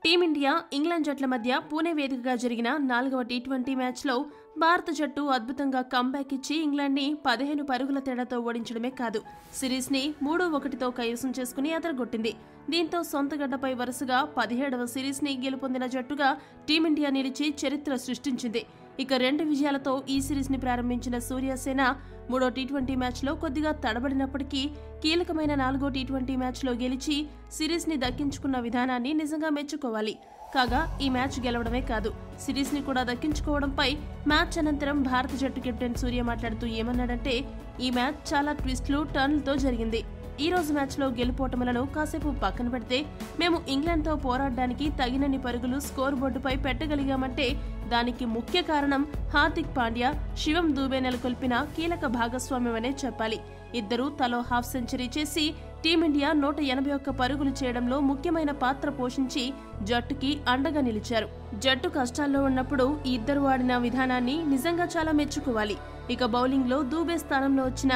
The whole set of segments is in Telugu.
టీమిండియా, ఇంగ్లాండ్ జట్ల మధ్య పూణే వేదికగా జరిగిన 4వ టీ20 మ్యాచ్లో భారత జట్టు అద్భుతంగా కంబ్యాక్ ఇచ్చి ఇంగ్లాండ్ని 15 పరుగుల తేడాతో ఓడించడమే కాదు, సిరీస్ని 3-1తో కైవసం చేసుకుని అదరగొట్టింది. దీంతో సొంత గడ్డపై వరుసగా 17వ సిరీస్ని గెలుపొందిన జట్టుగా టీమిండియా నిలిచి చరిత్ర సృష్టించింది. ఇక 2 విజయాలతో ఈ సిరీస్ని ప్రారంభించిన సూర్యసేన 3వ టీ20 మ్యాచ్లో కొద్దిగా తడబడినప్పటికీ కీలకమైన 4వ టీ20 మ్యాచ్లో గెలిచి సిరీస్ని దక్కించుకున్న విధానాన్ని నిజంగా మెచ్చుకోవాలి. కాగా ఈ మ్యాచ్ గెలవడమే కాదు, సిరీస్ని కూడా దక్కించుకోవడంపై మ్యాచ్ అనంతరం భారత జట్టు కెప్టెన్ సూర్య మాట్లాడుతూ ఏమన్నాడంటే, ఈ మ్యాచ్ చాలా ట్విస్ట్లు, టర్న్లతో జరిగింది. ఈ రోజు మ్యాచ్లో గెలుపోటములను కాసేపు పక్కన పెడితే మేము ఇంగ్లాండ్తో పోరాడడానికి తగినన్ని పరుగులు స్కోర్ బోర్డుపై పెట్టగలిగామంటే దానికి ముఖ్య కారణం హార్దిక్ పాండ్యా, శివం దూబే నెలకొల్పిన కీలక భాగస్వామ్యమనే చెప్పాలి. ఇద్దరూ తలో హాఫ్ సెంచరీ చేసి టీమిండియా 181 పరుగులు చేయడంలో ముఖ్యమైన పాత్ర పోషించి జట్టుకి అండగా నిలిచారు. జట్టు కష్టాల్లో ఉన్నప్పుడు ఈ ఇద్దరు ఆడిన విధానాన్ని నిజంగా చాలా మెచ్చుకోవాలి. ఇక బౌలింగ్లో దూబే స్థానంలో వచ్చిన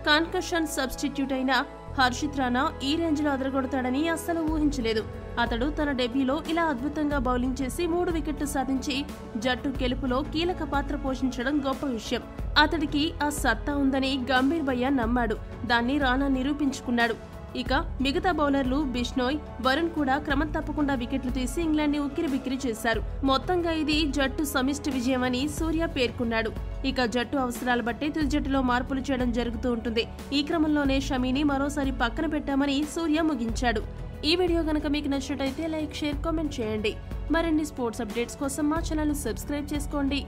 కాన్కషన్ సబ్స్టిట్యూట్ అయిన హర్షిత్ రాణా ఈ రేంజ్ లో అదరగొడతాడని అస్సలు ఊహించలేదు. అతడు తన డెబ్యూలో ఇలా అద్భుతంగా బౌలింగ్ చేసి 3 వికెట్లు సాధించి జట్టు గెలుపులో కీలక పాత్ర పోషించడం గొప్ప విషయం. అతడికి ఆ సత్తా ఉందని గంభీర్ భయ్య నమ్మాడు. దాన్ని రాణా నిరూపించుకున్నాడు. ఇక మిగతా బౌలర్లు బిష్నోయ్, వరుణ్ కూడా క్రమం తప్పకుండా వికెట్లు తీసి ఇంగ్లాండ్ ని ఉక్కిరిబిక్కిరి చేశారు. మొత్తంగా ఇది జట్టు సమిష్టి విజయమని సూర్య పేర్కొన్నాడు. ఇక జట్టు అవసరాల బట్టి తుది జట్టులో మార్పులు చేయడం జరుగుతూ ఉంటుంది. ఈ క్రమంలోనే షమీని మరోసారి పక్కన పెట్టామని సూర్య ముగించాడు. ఈ వీడియో గనక మీకు నచ్చినట్లయితే లైక్, షేర్, కామెంట్ చేయండి. మరిన్ని స్పోర్ట్స్ అప్డేట్స్ కోసం మా ఛానల్ సబ్స్క్రైబ్ చేసుకోండి.